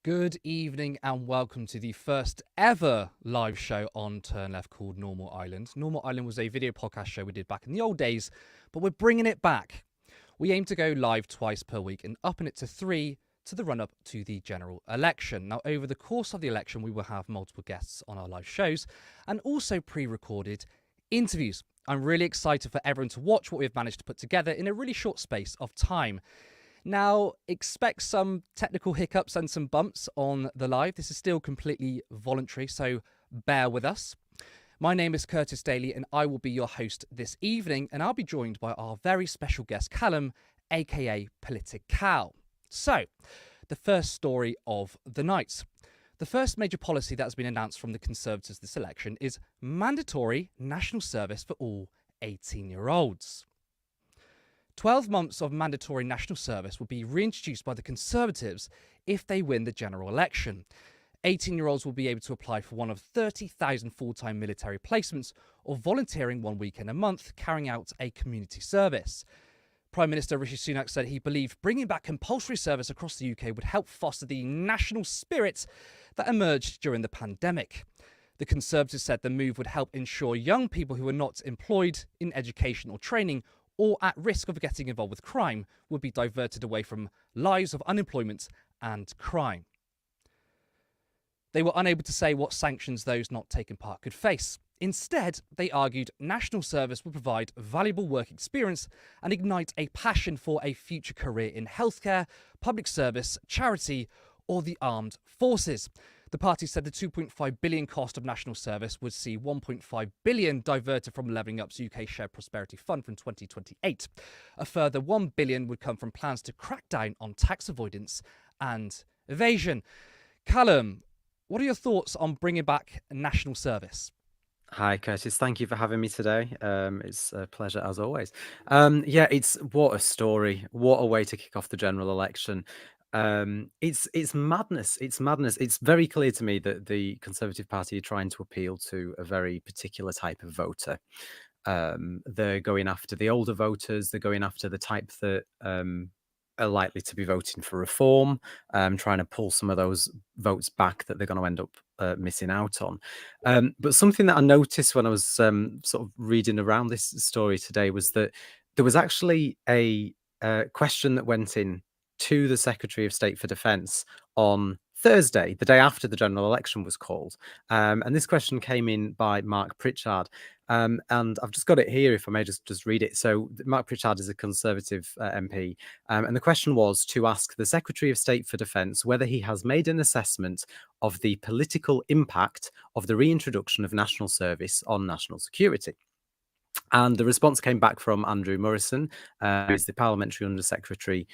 Good evening and welcome to the first ever live show on Turn Left called Normal Island. Normal Island was a video podcast show we did back in the old days, but we're bringing it back. We aim to go live twice per week and upping it to 3 to the run up to the general election. Now, over the course of the election, we will have multiple guests on our live shows and also pre recorded interviews. I'm really excited for everyone to watch what we've managed to put together in a really short space of time. Now, expect some technical hiccups and some bumps on the live. This is still completely voluntary, so bear with us. My name is Curtis Daly, and I will be your host this evening, and I'll be joined by our very special guest, Callum, aka Political. So, the first story of the night. The first major policy that has been announced from the Conservatives this election is mandatory national service for all 18-year-olds. 12 months of mandatory national service will be reintroduced by the Conservatives if they win the general election. 18-year-olds will be able to apply for one of 30,000 full-time military placements or volunteering 1 weekend a month, carrying out a community service. Prime Minister Rishi Sunak said he believed bringing back compulsory service across the UK would help foster the national spirit that emerged during the pandemic. The Conservatives said the move would help ensure young people who are not employed in education or training or at risk of getting involved with crime would be diverted away from lives of unemployment and crime. They were unable to say what sanctions those not taking part could face. Instead, they argued national service would provide valuable work experience and ignite a passion for a future career in healthcare, public service, charity, or the armed forces. The party said the £2.5 billion cost of national service would see £1.5 billion diverted from Levelling Up's UK Shared Prosperity Fund from 2028. A further £1 billion would come from plans to crack down on tax avoidance and evasion. Callum, what are your thoughts on bringing back national service? Hi, Curtis. Thank you for having me today. It's a pleasure as always. It's what a story. What a way to kick off the general election. It's madness. It's madness. It's very clear to me that the Conservative Party are trying to appeal to a very particular type of voter. They're going after the older voters. They're going after the type that are likely to be voting for reform, trying to pull some of those votes back that they're going to end up missing out on. But something that I noticed when I was sort of reading around this story today was that there was actually a question that went in to the Secretary of State for Defence on Thursday, the day after the general election was called. And this question came in by Mark Pritchard. And I've just got it here, if I may just read it. So Mark Pritchard is a Conservative MP. And the question was to ask the Secretary of State for Defence whether he has made an assessment of the political impact of the reintroduction of national service on national security. And the response came back from Andrew Morrison, who is the Parliamentary Under Secretary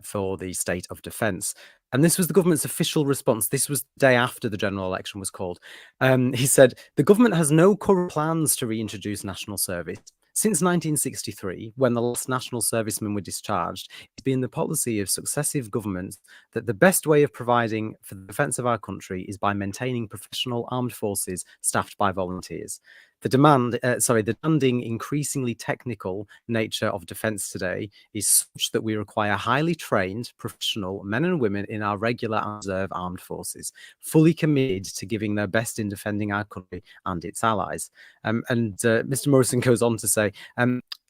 for the State of Defence. And this was the government's official response. This was the day after the general election was called. He said, the government has no current plans to reintroduce national service. Since 1963, when the last national servicemen were discharged, it's been the policy of successive governments that the best way of providing for the defence of our country is by maintaining professional armed forces staffed by volunteers. The demanding, increasingly technical nature of defence today is such that we require highly trained, professional men and women in our regular and reserve armed forces, fully committed to giving their best in defending our country and its allies. Mr. Morrison goes on to say,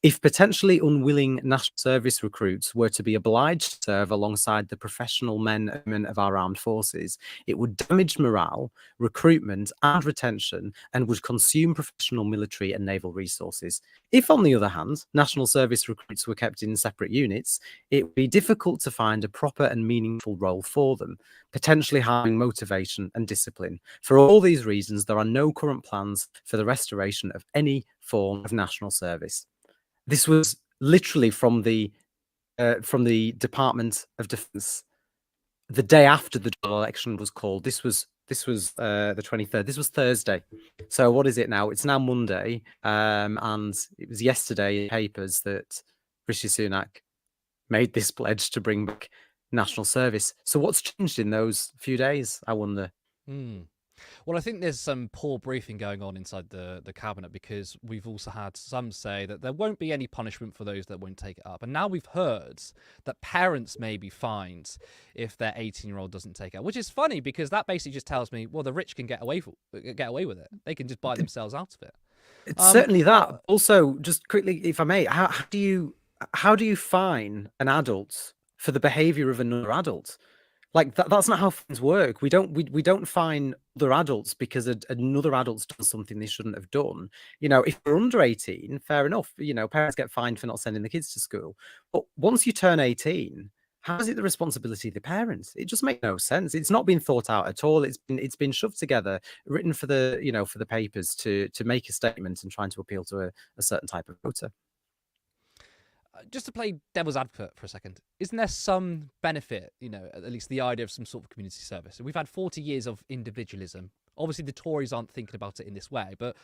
if potentially unwilling national service recruits were to be obliged to serve alongside the professional men and women of our armed forces, it would damage morale, recruitment, and retention, and would consume professional military and naval resources. If, on the other hand, national service recruits were kept in separate units, it would be difficult to find a proper and meaningful role for them, potentially harming motivation and discipline. For all these reasons, there are no current plans for the restoration of any form of national service. This was literally from the Department of Defence the day after the general election was called. This was the 23rd. This was Thursday. So what is it now? It's now Monday, and it was yesterday in papers that Rishi Sunak made this pledge to bring back national service. So what's changed in those few days, I wonder? Well, I think there's some poor briefing going on inside the cabinet, because we've also had some say that there won't be any punishment for those that won't take it up, and now we've heard that parents may be fined if their 18-year-old doesn't take it up, which is funny because that basically just tells me, well, the rich can get away with it. They can just buy themselves out of it. It's Um, certainly that. uh, Also, just quickly, if I may, how do you fine an adult for the behavior of another adult? Like that's not how things work. We don't fine other adults because another adult's done something they shouldn't have done. If you're under 18, fair enough. Parents get fined for not sending the kids to school. But once you turn 18, how is it the responsibility of the parents? It just makes no sense. It's not been thought out at all. It's been shoved together, written for the papers to make a statement and trying to appeal to a certain type of voter. just to play devil's advocate for a second, isn't there some benefit, at least the idea of some sort of community service? We've had 40 years of individualism. Obviously, the Tories aren't thinking about it in this way, but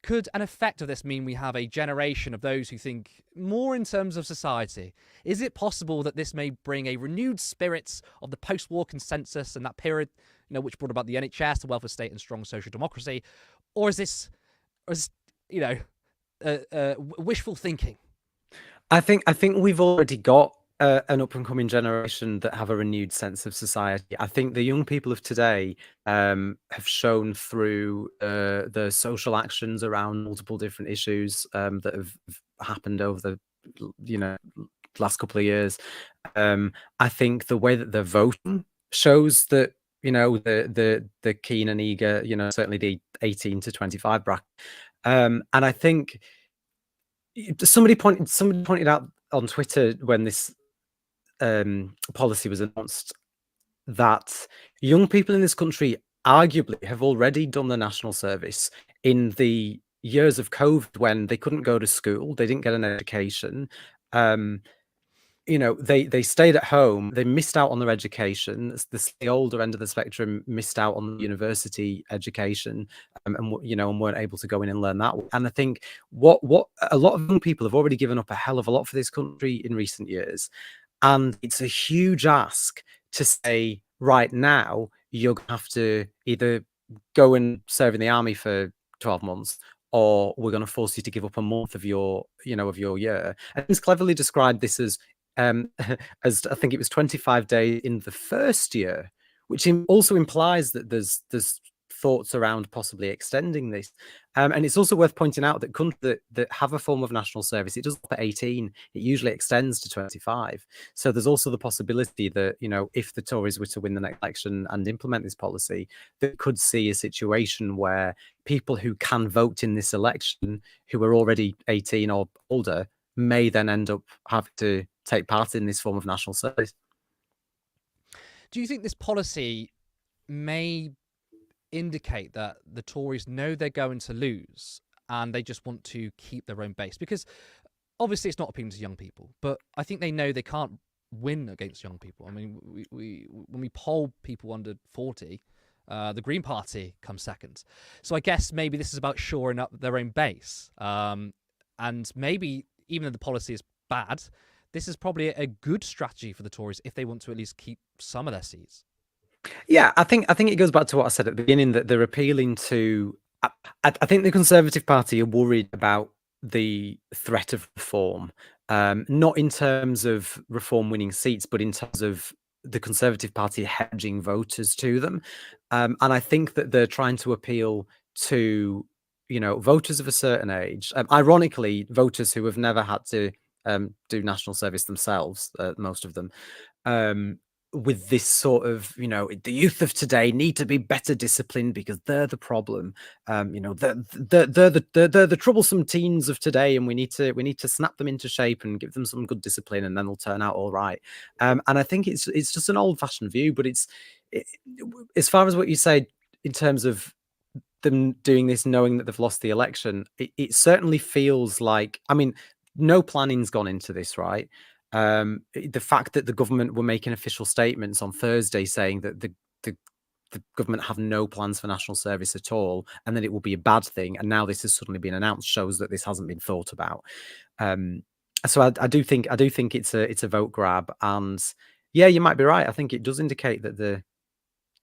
could an effect of this mean we have a generation of those who think more in terms of society? Is it possible that this may bring a renewed spirit of the post-war consensus and that period, which brought about the NHS, the welfare state, and strong social democracy, or is this, you know, wishful thinking? I think we've already got an up and coming generation that have a renewed sense of society. I think the young people of today have shown through the social actions around multiple different issues that have happened over the last couple of years. I think the way that they're voting shows that the keen and eager, certainly the 18 to 25 bracket. And I think somebody pointed out on Twitter when this policy was announced that young people in this country arguably have already done the national service in the years of COVID when they couldn't go to school, they didn't get an education. Um, they stayed at home, they missed out on their education. The older end of the spectrum missed out on the university education, and weren't able to go in and learn that. And I think what a lot of young people have already given up a hell of a lot for this country in recent years, and it's a huge ask to say right now you're gonna have to either go and serve in the army for 12 months, or we're going to force you to give up a month of your year. And it's cleverly described this um, as I think it was 25 days in the first year, which also implies that there's thoughts around possibly extending this. And it's also worth pointing out that countries that have a form of national service, it doesn't stop at 18, it usually extends to 25. So there's also the possibility that, if the Tories were to win the next election and implement this policy, they could see a situation where people who can vote in this election, who are already 18 or older, may then end up having to take part in this form of national service. Do you think this policy may indicate that the Tories know they're going to lose and they just want to keep their own base? Because obviously it's not appealing to young people, but I think they know they can't win against young people. I mean, we when we poll people under 40, the Green Party comes second. So I guess maybe this is about shoring up their own base. And maybe even though the policy is bad, this is probably a good strategy for the Tories if they want to at least keep some of their seats. Yeah, I think it goes back to what I said at the beginning, that they're appealing to. I think the Conservative Party are worried about the threat of reform, not in terms of reform winning seats, but in terms of the Conservative Party hedging voters to them. And I think that they're trying to appeal to voters of a certain age. Ironically, voters who have never had to do national service themselves, most of them. Um, with this sort of, the youth of today need to be better disciplined because they're the problem. They're the troublesome teens of today, and we need to snap them into shape and give them some good discipline, and then they'll turn out all right. And I think it's just an old fashioned view, but as far as what you say in terms of them doing this knowing that they've lost the election, it certainly feels like, I mean, no planning's gone into this, right? The fact that the government were making official statements on Thursday saying that the government have no plans for national service at all, and that it will be a bad thing, and now this has suddenly been announced, shows that this hasn't been thought about. So I do think it's a vote grab, and yeah, you might be right. I think it does indicate that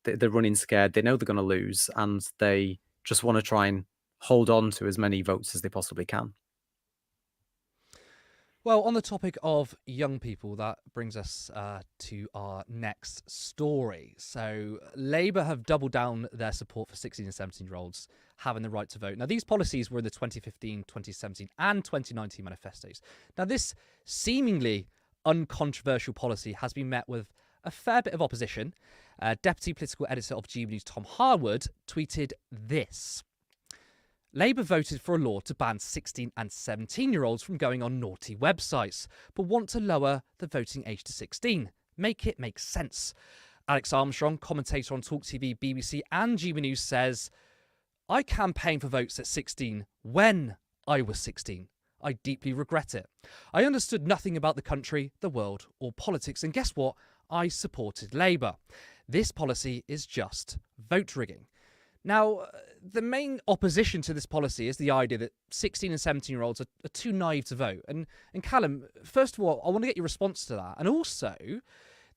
they're running scared. They know they're going to lose, and they just want to try and hold on to as many votes as they possibly can. Well, on the topic of young people, that brings us to our next story. So, Labour have doubled down their support for 16 and 17-year-olds having the right to vote. Now, these policies were in the 2015, 2017, and 2019 manifestos. Now, this seemingly uncontroversial policy has been met with a fair bit of opposition. Deputy Political Editor of GB News Tom Harwood tweeted this. Labour voted for a law to ban 16 and 17-year-olds from going on naughty websites, but want to lower the voting age to 16. Make it make sense. Alex Armstrong, commentator on Talk TV, BBC and GB News, says, I campaigned for votes at 16 when I was 16. I deeply regret it. I understood nothing about the country, the world or politics, and guess what? I supported Labour. This policy is just vote rigging. Now, the main opposition to this policy is the idea that 16 and 17-year-olds are too naive to vote. And Callum, first of all, I want to get your response to that. And also,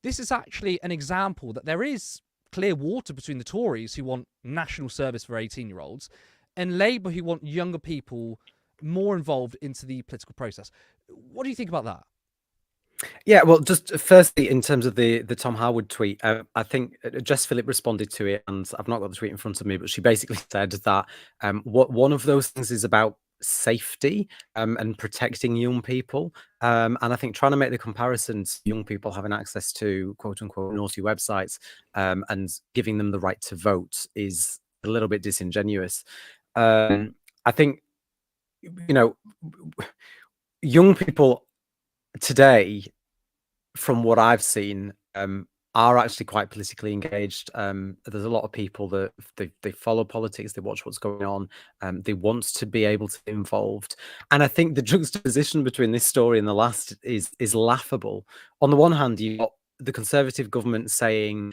this is actually an example that there is clear water between the Tories, who want national service for 18-year-olds, and Labour, who want younger people more involved into the political process. What do you think about that? Yeah, well, just firstly, in terms of the Tom Harwood tweet, I think Jess Phillip responded to it, and I've not got the tweet in front of me, but she basically said that what one of those things is about safety and protecting young people, and I think trying to make the comparisons young people having access to quote unquote naughty websites and giving them the right to vote is a little bit disingenuous. I think, you know, young people today, from what I've seen, are actually quite politically engaged. There's a lot of people that they follow politics, they watch what's going on, they want to be able to be involved. And I think the juxtaposition between this story and the last is laughable. On the one hand, you've got the Conservative government saying,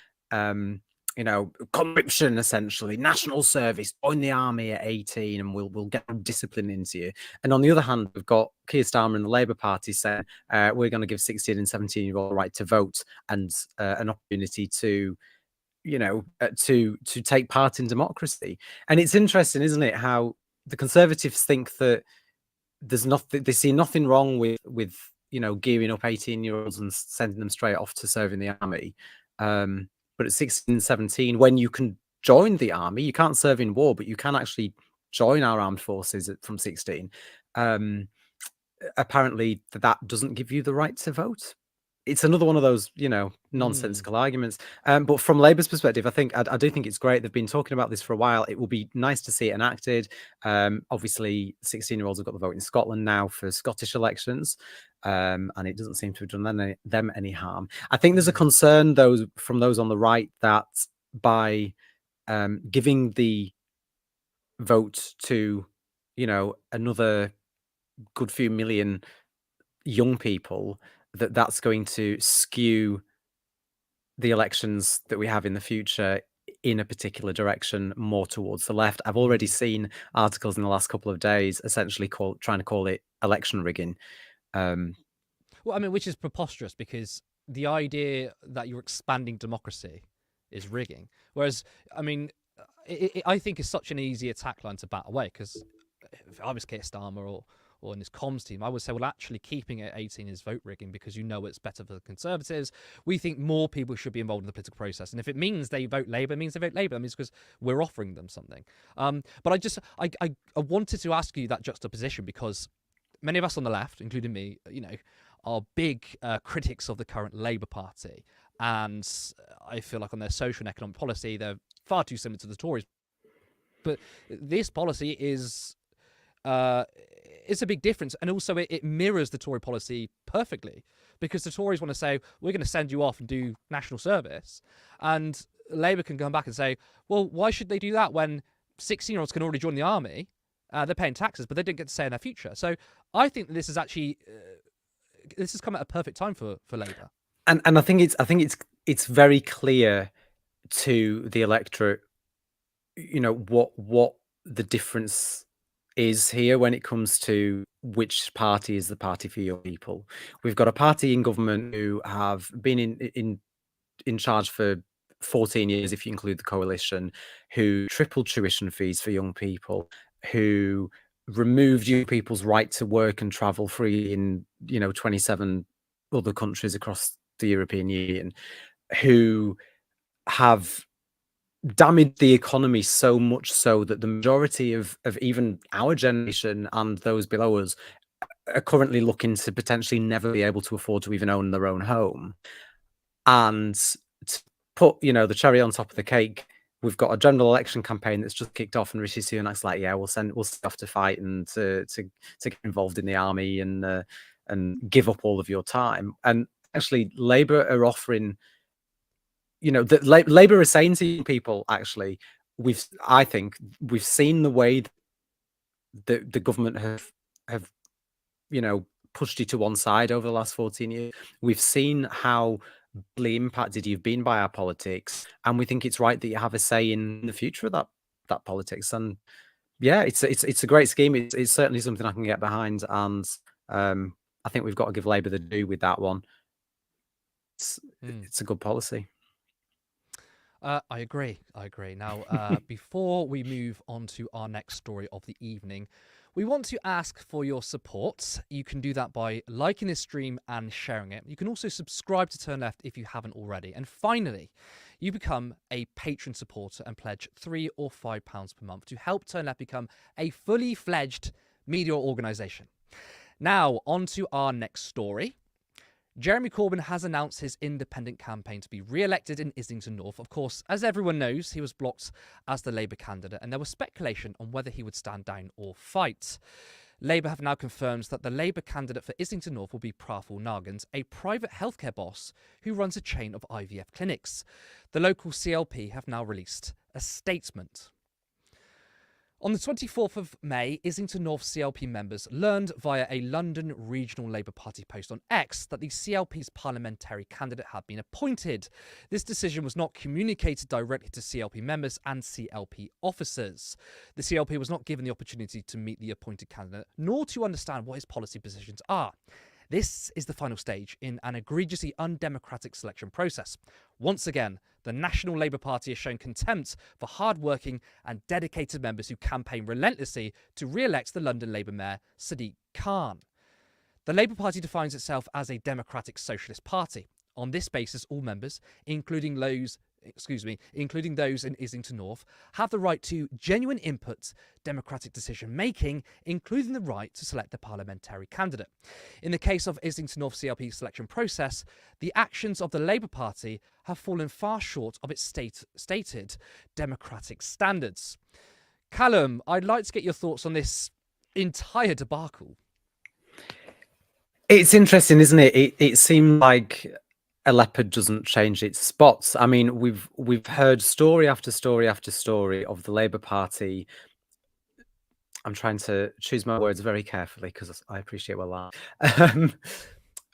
conscription, essentially, national service, join the army at 18 and we'll get discipline into you. And on the other hand, we've got Keir Starmer and the Labour Party saying we're going to give 16 and 17-year-old the right to vote and an opportunity to take part in democracy. And it's interesting, isn't it, how the Conservatives think that they see nothing wrong with gearing up 18-year-olds and sending them straight off to serve in the army. But at 16 and 17, when you can join the army, you can't serve in war, but you can actually join our armed forces from 16. Apparently, that doesn't give you the right to vote. It's another one of those, nonsensical arguments. But from Labour's perspective, I do think it's great. They've been talking about this for a while. It will be nice to see it enacted. Obviously, 16-year-olds have got the vote in Scotland now for Scottish elections, and it doesn't seem to have done them any harm. I think there's a concern, though, from those on the right that by giving the vote to, another good few million young people, that's going to skew the elections that we have in the future in a particular direction, more towards the left. I've already seen articles in the last couple of days essentially trying to call it election rigging. Which is preposterous, because the idea that you're expanding democracy is rigging. Whereas, I think it's such an easy attack line to bat away, because if I was Keir Starmer or in his comms team, I would say, well, actually keeping it at 18 is vote rigging, because it's better for the Conservatives. We think more people should be involved in the political process. And if it means they vote Labour, it means they vote Labour. That means because we're offering them something. But I wanted to ask you that juxtaposition, because many of us on the left, including me, are big critics of the current Labour Party. And I feel like on their social and economic policy, they're far too similar to the Tories. But this policy is a big difference, and also it mirrors the Tory policy perfectly, because the Tories want to say, we're going to send you off and do national service, and Labour can come back and say, well, why should they do that when 16-year-olds can already join the army? They're paying taxes, but they don't get to say in their future. So I think that this is actually this has come at a perfect time for Labour. And I think it's very clear to the electorate, what the difference is here when it comes to which party is the party for your people. We've got a party in government who have been in charge for 14 years, if you include the coalition, who tripled tuition fees for young people, who removed young people's right to work and travel free in 27 other countries across the European Union, who have damaged the economy so much so that the majority of even our generation and those below us are currently looking to potentially never be able to afford to even own their own home. And to put, the cherry on top of the cake, we've got a general election campaign that's just kicked off, and Rishi Sunak's like, "Yeah, we'll send off to fight and to get involved in the army and give up all of your time." And actually, Labour are offering, that Labour are saying to people, actually, I think we've seen the way that the government have pushed you to one side over the last 14 years. We've seen how badly impacted you've been by our politics, and we think it's right that you have a say in the future of that politics. And yeah, it's a great scheme. It's certainly something I can get behind, and I think we've got to give Labour the due with that one. It's a good policy. I agree. Now, before we move on to our next story of the evening, we want to ask for your support. You can do that by liking this stream and sharing it. You can also subscribe to Turn Left if you haven't already. And finally, you become a patron supporter and pledge £3 or £5 per month to help Turn Left become a fully fledged media organisation. Now, on to our next story. Jeremy Corbyn has announced his independent campaign to be re-elected in Islington North. Of course, as everyone knows, he was blocked as the Labour candidate, and there was speculation on whether he would stand down or fight. Labour have now confirmed that the Labour candidate for Islington North will be Praful Nagans, a private healthcare boss who runs a chain of IVF clinics. The local CLP have now released a statement. On the 24th of May, Islington North CLP members learned via a London Regional Labour Party post on X that the CLP's parliamentary candidate had been appointed. This decision was not communicated directly to CLP members and CLP officers. The CLP was not given the opportunity to meet the appointed candidate, nor to understand what his policy positions are. This is the final stage in an egregiously undemocratic selection process. Once again, the National Labour Party has shown contempt for hard-working and dedicated members who campaign relentlessly to re-elect the London Labour Mayor, Sadiq Khan. The Labour Party defines itself as a democratic socialist party. On this basis, all members, including those in Islington North, have the right to genuine input, democratic decision-making, including the right to select the parliamentary candidate. In the case of Islington North CLP selection process, the actions of the Labour Party have fallen far short of its stated democratic standards. Callum, I'd like to get your thoughts on this entire debacle. It's interesting, isn't it? It seemed like a leopard doesn't change its spots. I mean, we've heard story after story after story of the Labour Party. I'm trying to choose my words very carefully because I appreciate well that.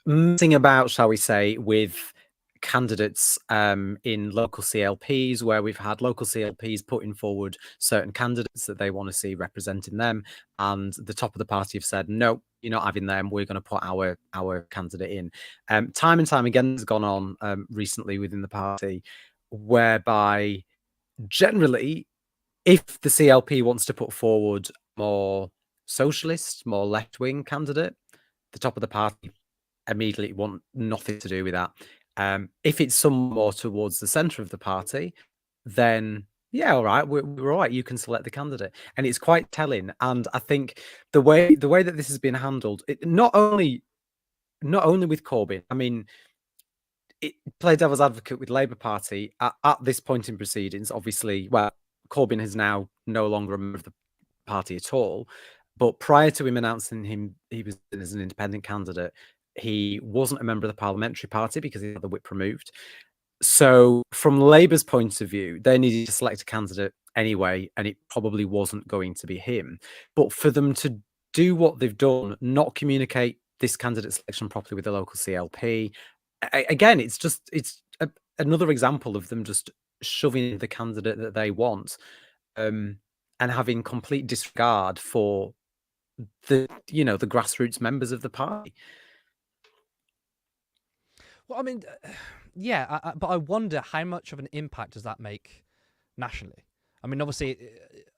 Messing about, shall we say, with candidates in local CLPs, where we've had local CLPs putting forward certain candidates that they want to see representing them, and the top of the party have said, no, you're not having them, we're going to put our candidate in. Time and time again has gone on recently within the party, whereby generally, if the CLP wants to put forward more socialist, more left-wing candidate, the top of the party immediately want nothing to do with that. If it's some more towards the centre of the party, then yeah, all right, we're all right. You can select the candidate, and it's quite telling. And I think the way that this has been handled, not only with Corbyn. I mean, play devil's advocate with Labour Party at this point in proceedings. Obviously, well, Corbyn is now no longer a member of the party at all. But prior to him announcing he was as an independent candidate, he wasn't a member of the parliamentary party because he had the whip removed. So from Labour's point of view, they needed to select a candidate anyway, and it probably wasn't going to be him. But for them to do what they've done, not communicate this candidate selection properly with the local CLP, again, it's another example of them just shoving the candidate that they want, and having complete disregard for the grassroots members of the party. Well, I mean, yeah, but I wonder how much of an impact does that make nationally? I mean, obviously,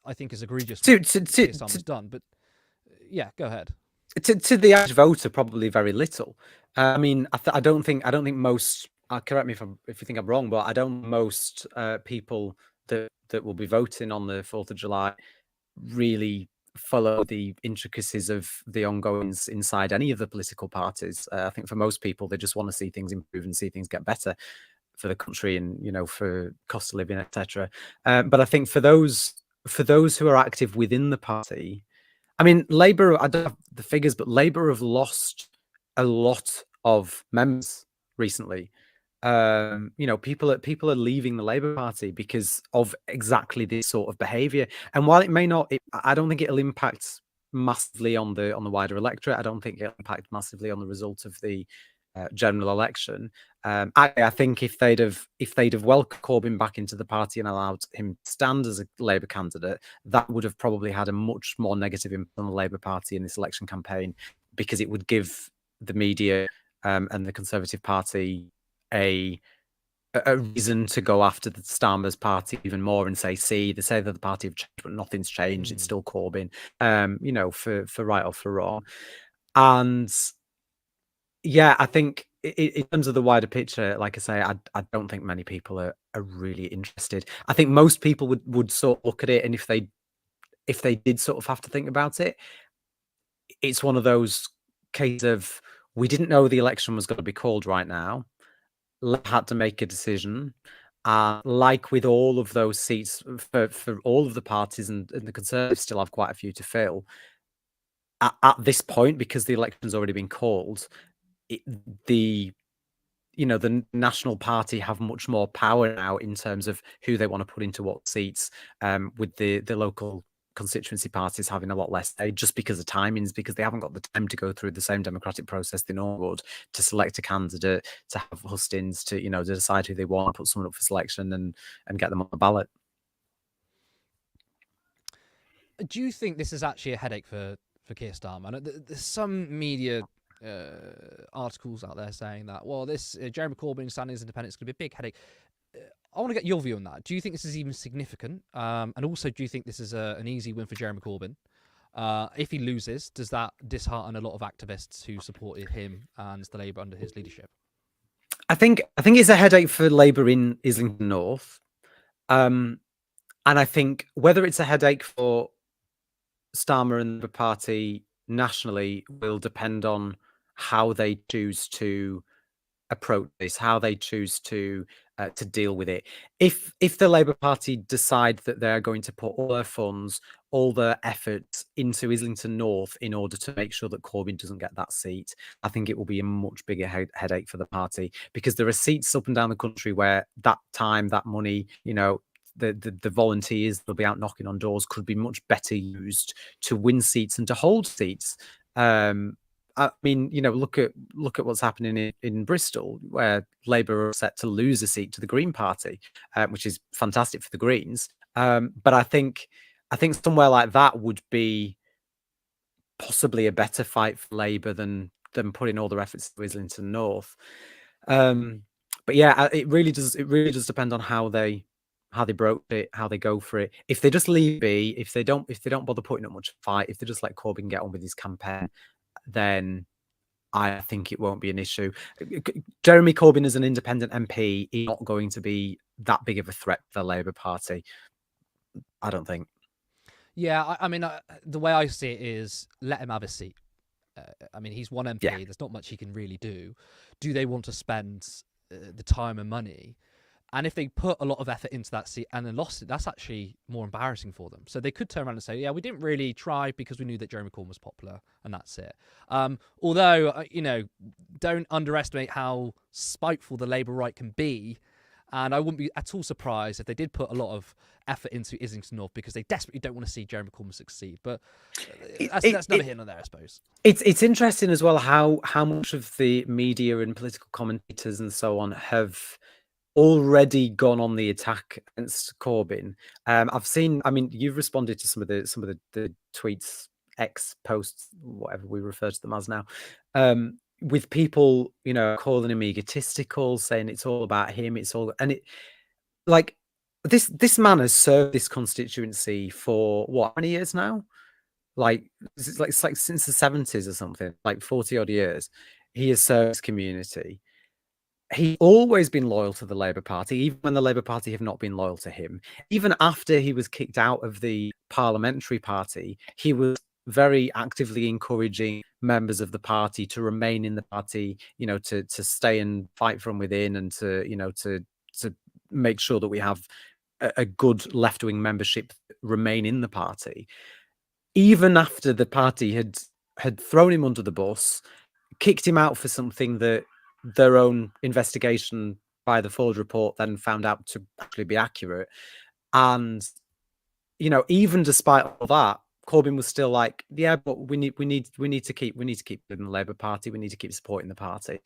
I think it's egregious what To to to Keir Starmer's to, done, but yeah, go ahead. to the average voter, probably very little. I mean, I don't think most. Correct me if you think I'm wrong, but I don't most people that will be voting on the 4th of July really follow the intricacies of the ongoings inside any of the political parties. I think for most people, they just want to see things improve and see things get better for the country, and for cost of living, etc. But I think for those who are active within the party, I mean, Labour, I don't have the figures, but Labour have lost a lot of members recently. People are leaving the Labour Party because of exactly this sort of behaviour. And while it may not, I don't think it'll impact massively on the wider electorate. I don't think it'll impact massively on the result of the general election. I think if they'd have welcomed Corbyn back into the party and allowed him to stand as a Labour candidate, that would have probably had a much more negative impact on the Labour Party in this election campaign, because it would give the media and the Conservative Party a a reason to go after the Starmer's party even more and say, see, they say that the party have changed, but nothing's changed. It's Mm. still Corbyn, for right or for wrong. And yeah, I think in terms of the wider picture, like I say, I don't think many people are really interested. I think most people would sort of look at it, and if they did sort of have to think about it, it's one of those cases of, we didn't know the election was going to be called right now. Had to make a decision. Like with all of those seats for all of the parties, and the Conservatives still have quite a few to fill. At this point, because the election's already been called, it, the the National Party have much more power now in terms of who they want to put into what seats, with the local constituency parties having a lot less say, just because of timings, because they haven't got the time to go through the same democratic process they normally would, to select a candidate, to have hustings, to decide who they want, put someone up for selection, and get them on the ballot. Do you think this is actually a headache for Keir Starmer? There's some media articles out there saying that, well, this Jeremy Corbyn standing as independent is going to be a big headache. I want to get your view on that. Do you think this is even significant? And also, do you think this is an easy win for Jeremy Corbyn? If he loses, does that dishearten a lot of activists who supported him and the Labour under his leadership? I think it's a headache for Labour in Islington North, and I think whether it's a headache for Starmer and the party nationally will depend on how they choose to approach this, how they choose to deal with it. If the Labour Party decide that they're going to put all their funds, all their efforts into Islington North in order to make sure that Corbyn doesn't get that seat, I think it will be a much bigger headache for the party, because there are seats up and down the country where that time, that money, the volunteers that'll be out knocking on doors could be much better used to win seats and to hold seats. I mean, look at what's happening in Bristol, where Labour are set to lose a seat to the Green Party, which is fantastic for the Greens. But I think somewhere like that would be possibly a better fight for Labour than putting all their efforts to Islington North. But yeah, it really does. It really does depend on how they broach it, how they go for it. If they just leave be, if they don't bother putting up much fight, if they just let Corbyn get on with his campaign, then I think it won't be an issue. Jeremy Corbyn as an independent MP is not going to be that big of a threat for the Labour Party, I don't think. Yeah, I mean, the way I see it is let him have a seat. I mean, he's one Yeah. MP. There's not much he can really do. Do they want to spend the time and money? And if they put a lot of effort into that seat and then lost it, that's actually more embarrassing for them. So they could turn around and say, yeah, we didn't really try because we knew that Jeremy Corbyn was popular, and that's it. Although, don't underestimate how spiteful the Labour right can be. And I wouldn't be at all surprised if they did put a lot of effort into Islington North, because they desperately don't want to see Jeremy Corbyn succeed. But that's never here nor there, I suppose. It's interesting as well how much of the media and political commentators and so on have already gone on the attack against Corbyn. I've seen. I mean, you've responded to some of the tweets, X posts, whatever we refer to them as now, with people, calling him egotistical, saying it's all about him, and it like this man has served this constituency for what, how many years now? Like it's like since the 70s or something, like 40 odd years. He has served his community. He's always been loyal to the Labour Party, even when the Labour Party have not been loyal to him. Even after he was kicked out of the parliamentary party, he was very actively encouraging members of the party to remain in the party, to stay and fight from within, and to make sure that we have a good left-wing membership remain in the party. Even after the party had thrown him under the bus, kicked him out for something that their own investigation by the Ford report then found out to actually be accurate. And even despite all that, Corbyn was still like, yeah, but we need to keep in the Labour Party. We need to keep supporting the party.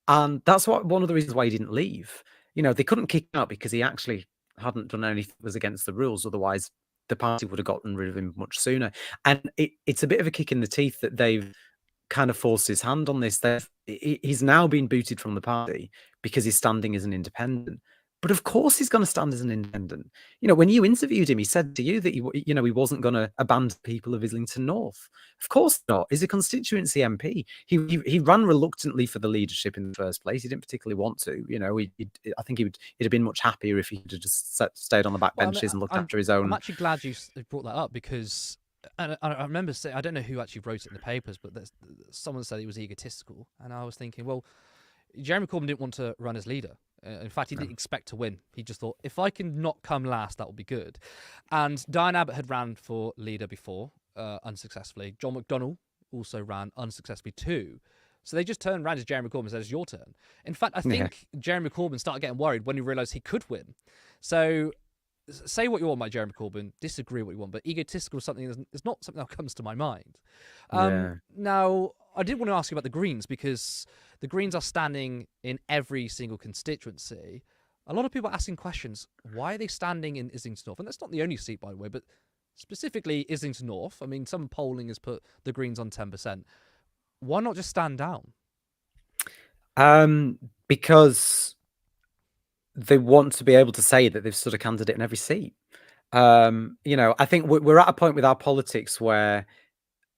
And that's one of the reasons why he didn't leave. They couldn't kick him out because he actually hadn't done anything that was against the rules. Otherwise, the party would have gotten rid of him much sooner. And it's a bit of a kick in the teeth that they've kind of forced his hand on this. He's now been booted from the party because he's standing as an independent. But of course he's going to stand as an independent. When you interviewed him, he said to you that he wasn't going to abandon people of Islington North. Of course not. He's a constituency MP. He ran reluctantly for the leadership in the first place. He didn't particularly want to. I think he'd have been much happier if he could have just stayed on the back benches and looked after his own. I'm actually glad you brought that up, because I remember saying, I don't know who actually wrote it in the papers, but someone said he was egotistical, and I was thinking, well, Jeremy Corbyn didn't want to run as leader. In fact, he didn't expect to win. He just thought, if I can not come last, that will be good. And Diane Abbott had ran for leader before, unsuccessfully. John McDonnell also ran unsuccessfully too. So they just turned around to Jeremy Corbyn and said, it's your turn. In fact, I think Jeremy Corbyn started getting worried when he realised he could win. So say what you want about Jeremy Corbyn, disagree what you want, but egotistical is not something that comes to my mind. Now, I did want to ask you about the Greens, because the Greens are standing in every single constituency. A lot of people are asking questions. Why are they standing in Islington North? And that's not the only seat, by the way, but specifically Islington North. I mean, some polling has put the Greens on 10%. Why not just stand down? Because they want to be able to say that they've stood a candidate in every seat. I think we're at a point with our politics where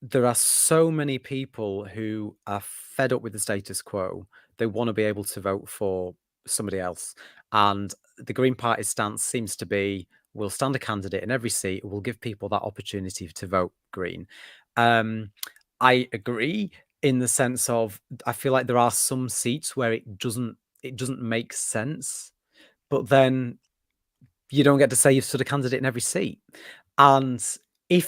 there are so many people who are fed up with the status quo. They want to be able to vote for somebody else. And the Green Party's stance seems to be, we'll stand a candidate in every seat. We'll give people that opportunity to vote Green. I agree in the sense of, I feel like there are some seats where it doesn't make sense, but then you don't get to say you've stood a candidate in every seat. And I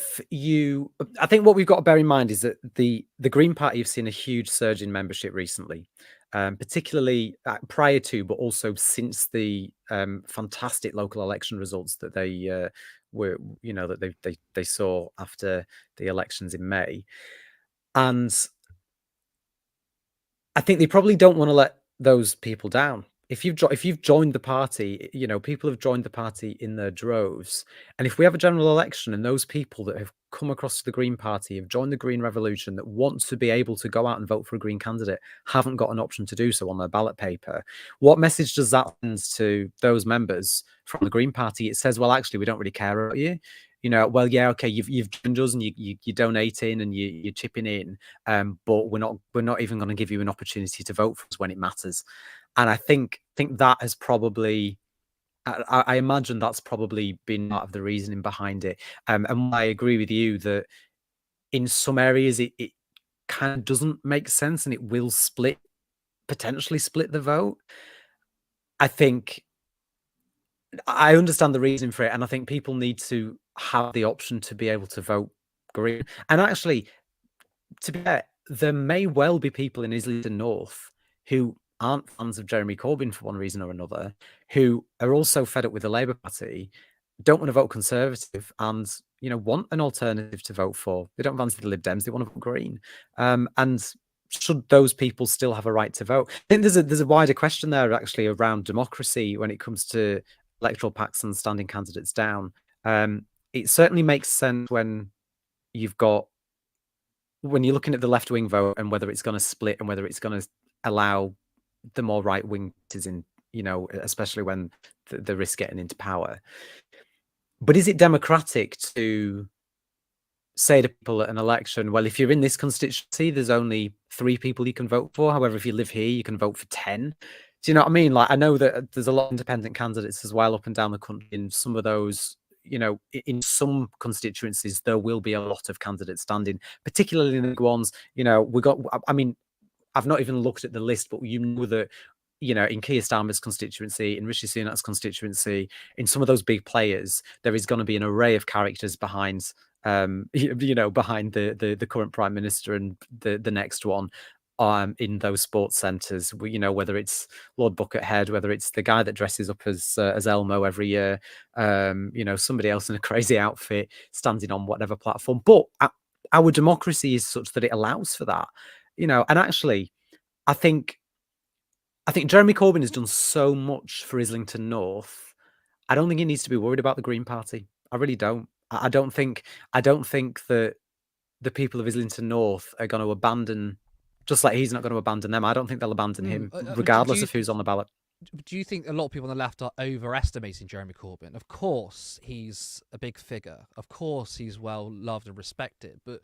think what we've got to bear in mind is that the Green Party have seen a huge surge in membership recently, particularly prior to, but also since the fantastic local election results that they they saw after the elections in May. And I think they probably don't want to let those people down. If you've joined the party, people have joined the party in their droves. And if we have a general election and those people that have come across to the Green Party, have joined the Green Revolution, that want to be able to go out and vote for a Green candidate, haven't got an option to do so on their ballot paper, what message does that send to those members from the Green Party? It says, well, actually, we don't really care about you. Well, yeah, okay, you've joined us and you're donating and you're chipping in, but we're not even going to give you an opportunity to vote for us when it matters. And I think that has probably, I imagine that's probably been part of the reasoning behind it. And I agree with you that in some areas it kind of doesn't make sense, and it will potentially split the vote. I understand the reason for it, and I think people need to have the option to be able to vote Green. And actually, to be fair, there may well be people in Islington North who aren't fans of Jeremy Corbyn for one reason or another, who are also fed up with the Labour Party, don't want to vote Conservative, and want an alternative to vote for. They don't fancy the Lib Dems; they want to vote Green. And should those people still have a right to vote? I think there's a wider question there actually around democracy when it comes to electoral pacts and standing candidates down. It certainly makes sense when you've got when you're looking at the left wing vote and whether it's going to split and whether it's going to allow the more right wing is in, especially when the risk getting into power. But is it democratic to say to people at an election, well, if you're in this constituency, there's only 3 people you can vote for. However, if you live here, you can vote for 10. Do you know what I mean? Like, I know that there's a lot of independent candidates as well up and down the country. In some of those, in some constituencies, there will be a lot of candidates standing, particularly in the ones, I mean, I've not even looked at the list, but that, in Keir Starmer's constituency, in Rishi Sunak's constituency, in some of those big players, there is going to be an array of characters behind, behind the current prime minister and the next one. In those sports centres, whether it's Lord Buckethead, whether it's the guy that dresses up as Elmo every year, somebody else in a crazy outfit standing on whatever platform. But our democracy is such that it allows for that, and actually, I think Jeremy Corbyn has done so much for Islington North. I don't think he needs to be worried about the Green Party. I really don't. I don't think that the people of Islington North are going to abandon, just like he's not going to abandon them. I don't think they'll abandon him, regardless of who's on the ballot. Do you think a lot of people on the left are overestimating Jeremy Corbyn? Of course, he's a big figure. Of course, he's well loved and respected. But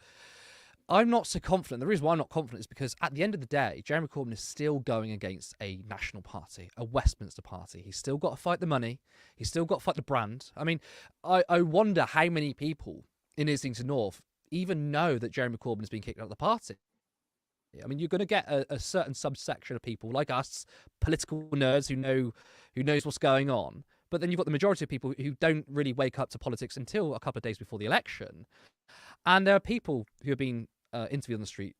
I'm not so confident. The reason why I'm not confident is because at the end of the day, Jeremy Corbyn is still going against a national party, a Westminster party. He's still got to fight the money. He's still got to fight the brand. I mean, I wonder how many people in Islington North even know that Jeremy Corbyn has been kicked out of the party. I mean, you're going to get a certain subsection of people like us, political nerds who knows what's going on. But then you've got the majority of people who don't really wake up to politics until a couple of days before the election. And there are people who have been interviewed on the street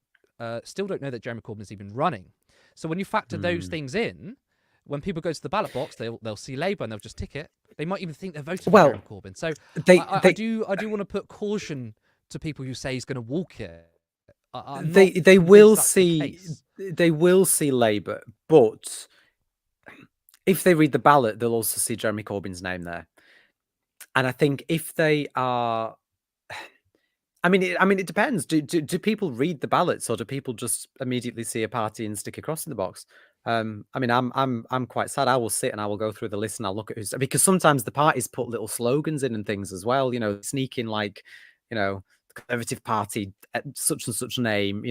still don't know that Jeremy Corbyn is even running. So when you factor those things in, when people go to the ballot box, they'll see Labour and they'll just tick it. They might even think they're voting for Jeremy Corbyn. So I do want to put caution to people who say he's going to walk it. They will see Labour, but if they read the ballot, they'll also see Jeremy Corbyn's name there. And I think if they are, I mean, it depends. Do people read the ballots, or do people just immediately see a party and stick a cross in the box? I mean, I'm quite sad. I will sit and I will go through the list and I'll look at who's, because sometimes the parties put little slogans in and things as well. Sneaking like, Conservative Party at such and such name,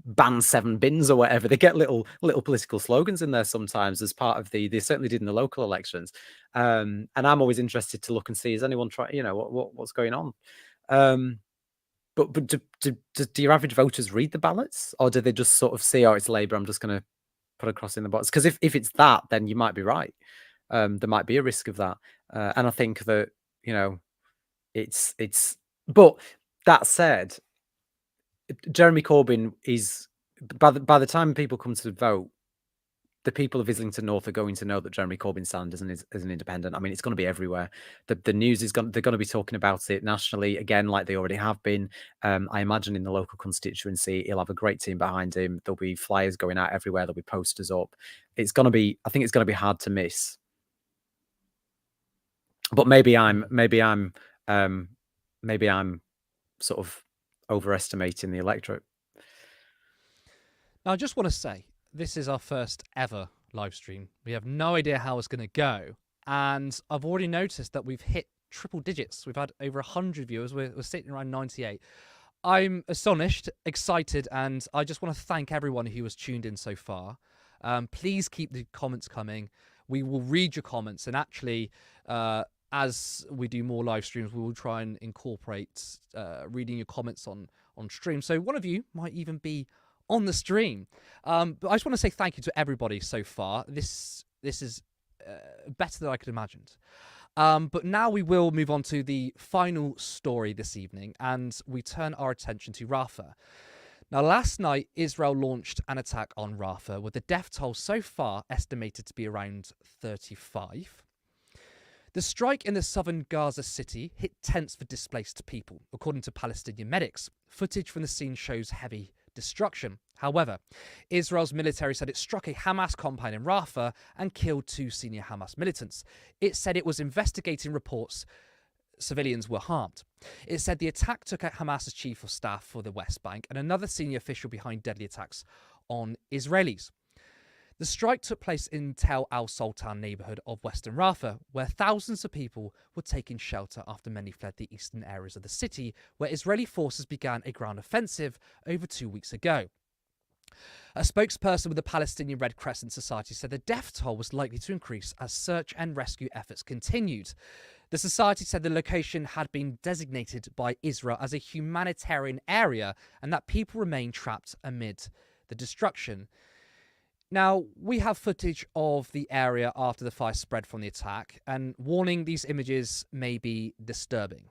ban 7 bins or whatever. They get little political slogans in there sometimes as part of they certainly did in the local elections. And I'm always interested to look and see, is anyone trying, what's going on? But do your average voters read the ballots, or do they just sort of see, oh, it's Labour, I'm just going to put a cross in the box? Because if it's that, then you might be right. There might be a risk of that. And I think that, it's but that said, Jeremy Corbyn is, by the time people come to vote, the people of Islington North are going to know that Jeremy Corbyn stands as an independent. I mean, it's going to be everywhere. The news they're going to be talking about it nationally again, like they already have been. I imagine in the local constituency, he'll have a great team behind him. There'll be flyers going out everywhere. There'll be posters up. I think it's going to be hard to miss. But maybe I'm sort of overestimating the electorate. Now, I just want to say, this is our first ever live stream. We have no idea how it's going to go. And I've already noticed that we've hit triple digits. We've had over 100 viewers. We're sitting around 98. I'm astonished, excited, and I just want to thank everyone who has tuned in so far. Please keep the comments coming. We will read your comments, and actually, as we do more live streams, we will try and incorporate reading your comments on stream. So one of you might even be on the stream. But I just want to say thank you to everybody so far. This is better than I could imagined. But now we will move on to the final story this evening, and we turn our attention to Rafah. Now, last night, Israel launched an attack on Rafah, with the death toll so far estimated to be around 35. The strike in the southern Gaza city hit tents for displaced people, according to Palestinian medics. Footage from the scene shows heavy destruction. However, Israel's military said it struck a Hamas compound in Rafah and killed 2 senior Hamas militants. It said it was investigating reports civilians were harmed. It said the attack took out Hamas's chief of staff for the West Bank and another senior official behind deadly attacks on Israelis. The strike took place in Tel Al Sultan neighbourhood of Western Rafah, where thousands of people were taking shelter after many fled the eastern areas of the city, where Israeli forces began a ground offensive over 2 weeks ago. A spokesperson with the Palestinian Red Crescent Society said the death toll was likely to increase as search and rescue efforts continued. The society said the location had been designated by Israel as a humanitarian area and that people remain trapped amid the destruction. Now, we have footage of the area after the fire spread from the attack, and warning, these images may be disturbing.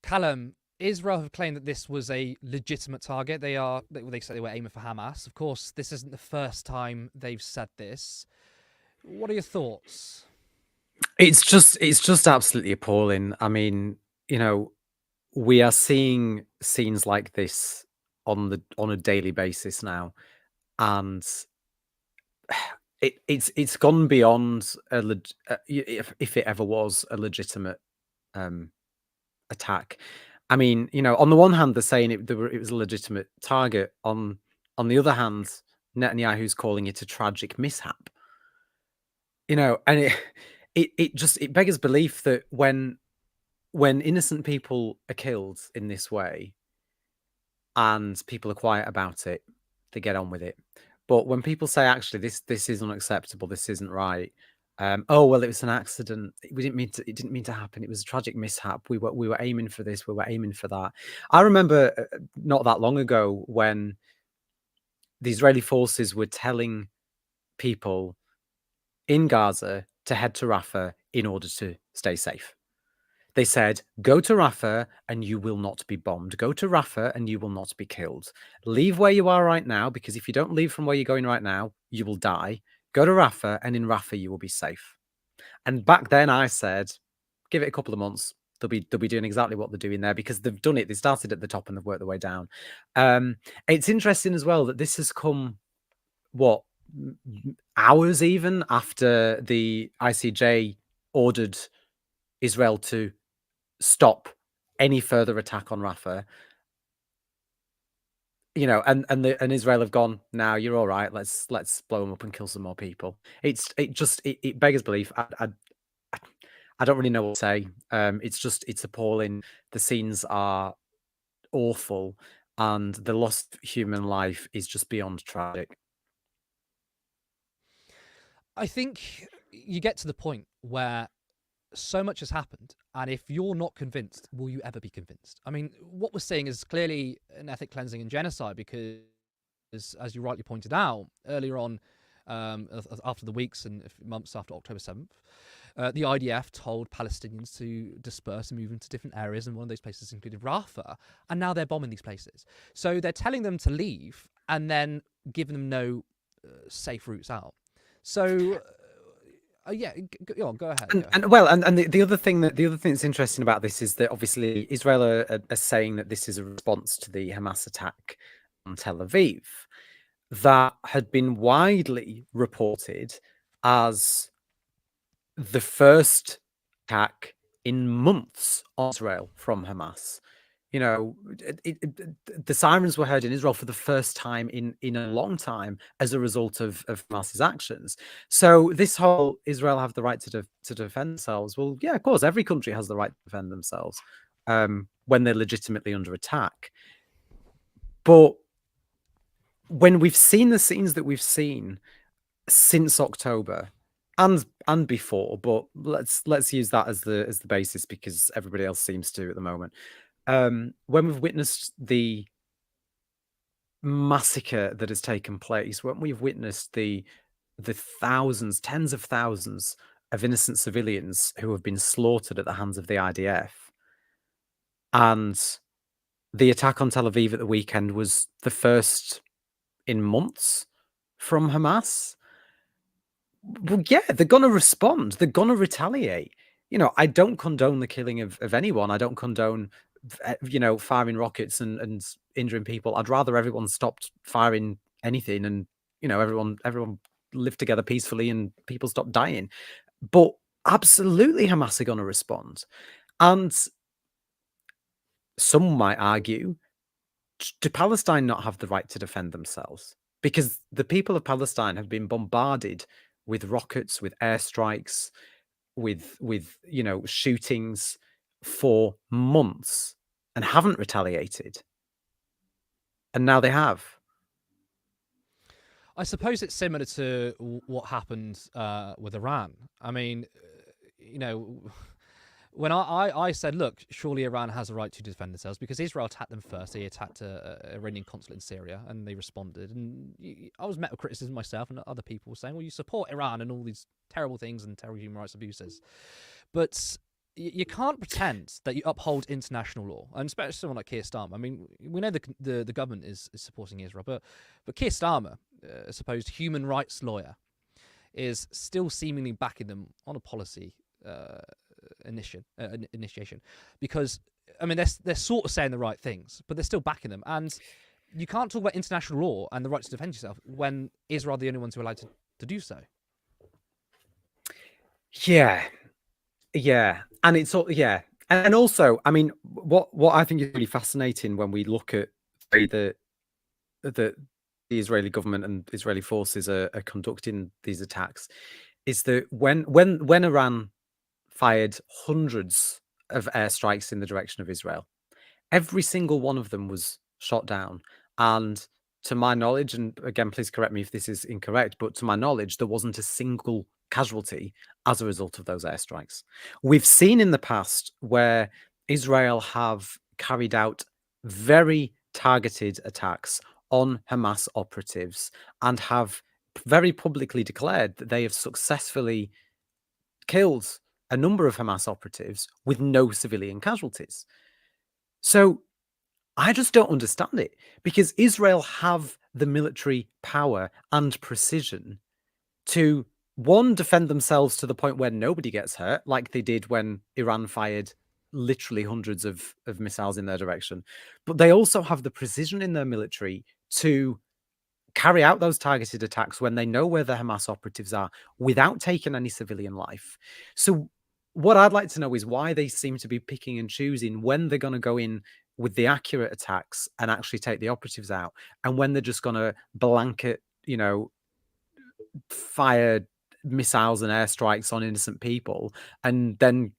Callum, Israel have claimed that this was a legitimate target. They said they were aiming for Hamas. Of course, this isn't the first time they've said this. What are your thoughts? It's just absolutely appalling. I mean, we are seeing scenes like this on a daily basis now, and it's gone beyond if it ever was a legitimate attack. I mean, on the one hand, they're saying it was a legitimate target. On the other hand, Netanyahu's calling it a tragic mishap. And it beggars belief that when innocent people are killed in this way, and people are quiet about it, they get on with it. But when people say, actually, this is unacceptable, this isn't right. Oh well, it was an accident. It didn't mean to happen. It was a tragic mishap. We were aiming for this. We were aiming for that. I remember not that long ago when the Israeli forces were telling people in Gaza to head to Rafah in order to stay safe. They said, go to Rafah and you will not be bombed. Go to Rafah and you will not be killed. Leave where you are right now, because if you don't leave from where you're going right now, you will die. Go to Rafah, and in Rafah you will be safe. And back then I said, give it a couple of months. They'll be doing exactly what they're doing there, because they've done it. They started at the top and they've worked their way down. It's interesting as well that this has come, hours even after the ICJ ordered Israel to stop any further attack on Rafah. And Israel have gone, now you're all right. Let's blow them up and kill some more people. It beggars belief. I don't really know what to say. It's appalling. The scenes are awful, and the loss of human life is just beyond tragic. I think you get to the point where so much has happened, and if you're not convinced, will you ever be convinced? I mean, what we're seeing is clearly an ethnic cleansing and genocide, because, as you rightly pointed out earlier on, after the weeks and months after October 7th, the IDF told Palestinians to disperse and move into different areas, and one of those places included Rafah, and now they're bombing these places. So they're telling them to leave and then giving them no safe routes out. So go ahead. And the other thing that's interesting about this is that obviously Israel are saying that this is a response to the Hamas attack on Tel Aviv, that had been widely reported as the first attack in months on Israel from Hamas. The sirens were heard in Israel for the first time in a long time as a result of Hamas's actions. So this whole Israel have the right to defend themselves. Well, yeah, of course, every country has the right to defend themselves when they're legitimately under attack. But when we've seen the scenes that we've seen since October and before, but let's use that as the basis, because everybody else seems to at the moment. When we've witnessed the massacre that has taken place, when we've witnessed the thousands, tens of thousands of innocent civilians who have been slaughtered at the hands of the IDF, and the attack on Tel Aviv at the weekend was the first in months from Hamas. Well, yeah, they're gonna respond. They're gonna retaliate. I don't condone the killing of anyone. I don't condone, firing rockets and injuring people. I'd rather everyone stopped firing anything and, everyone lived together peacefully and people stopped dying. But absolutely, Hamas are gonna respond. And some might argue, do Palestine not have the right to defend themselves? Because the people of Palestine have been bombarded with rockets, with airstrikes, with shootings for months and haven't retaliated. And now they have. I suppose it's similar to what happened with Iran. I mean, when I said, look, surely Iran has a right to defend themselves because Israel attacked them first. They attacked an Iranian consulate in Syria and they responded. And I was met with criticism myself and other people saying, well, you support Iran and all these terrible things and terrible human rights abuses. But you can't pretend that you uphold international law, and especially someone like Keir Starmer. I mean, we know the government is supporting Israel, but Keir Starmer, a supposed human rights lawyer, is still seemingly backing them on a policy initiation, because I mean they're sort of saying the right things, but they're still backing them, and you can't talk about international law and the right to defend yourself when Israel are the only ones who are allowed to do so. Yeah, and it's all and also, I mean, what I think is really fascinating when we look at the Israeli government and Israeli forces are conducting these attacks is that when Iran fired hundreds of airstrikes in the direction of Israel, every single one of them was shot down. And to my knowledge, and again, please correct me if this is incorrect, but to my knowledge, there wasn't a single casualty as a result of those airstrikes. We've seen in the past where Israel have carried out very targeted attacks on Hamas operatives and have very publicly declared that they have successfully killed a number of Hamas operatives with no civilian casualties. So I just don't understand it, because Israel have the military power and precision to, one, defend themselves to the point where nobody gets hurt, like they did when Iran fired literally hundreds of missiles in their direction. But they also have the precision in their military to carry out those targeted attacks when they know where the Hamas operatives are without taking any civilian life. So what I'd like to know is why they seem to be picking and choosing when they're going to go in with the accurate attacks and actually take the operatives out, and when they're just going to blanket, fire missiles and airstrikes on innocent people, and then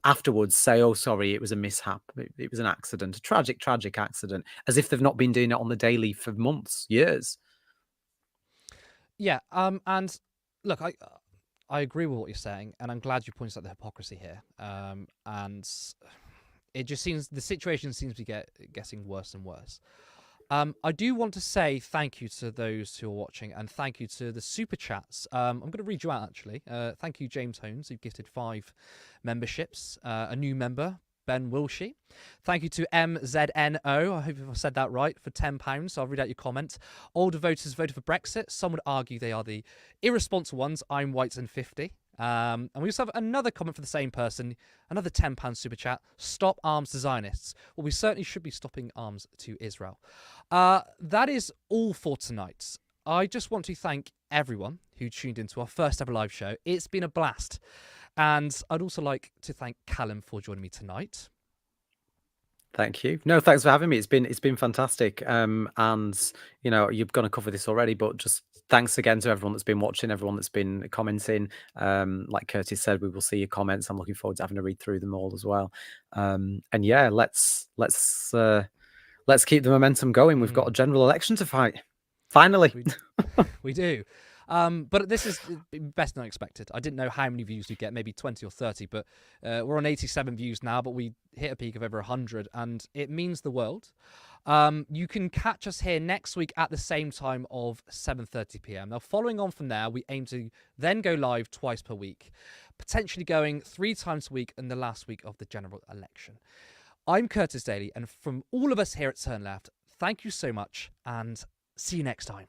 afterwards say, oh, sorry, it was a mishap. It was an accident, a tragic accident, as if they've not been doing it on the daily for months, years. Yeah, and look, I agree with what you're saying, and I'm glad you pointed out the hypocrisy here. And it just seems the situation seems to be getting worse and worse. I do want to say thank you to those who are watching, and thank you to the super chats. I'm going to read you out actually. Thank you, James Holmes, who gifted 5 memberships. A new member, Ben Wilshie. Thank you to MZNO, I hope I said that right, for £10. So I'll read out your comment. Older voters voted for Brexit. Some would argue they are the irresponsible ones. I'm white and 50. And we also have another comment for the same person, another £10 super chat. Stop arms to Zionists. Well, we certainly should be stopping arms to Israel. That is all for tonight. I just want to thank everyone who tuned into our first ever live show. It's been a blast. And I'd also like to thank Callum for joining me tonight. Thank you. No, thanks for having me. It's been fantastic. And you're going to cover this already, but just thanks again to everyone that's been watching, everyone that's been commenting. Like Curtis said, we will see your comments. I'm looking forward to having to read through them all as well. And yeah, let's keep the momentum going. We've got a general election to fight. Finally, we do. But this is best than expected. I didn't know how many views we'd get, maybe 20 or 30, but we're on 87 views now, but we hit a peak of over 100, and it means the world. You can catch us here next week at the same time of 7:30 p.m. Now, following on from there, we aim to then go live twice per week, potentially going 3 times a week in the last week of the general election. I'm Curtis Daly, and from all of us here at Turn Left, thank you so much, and see you next time.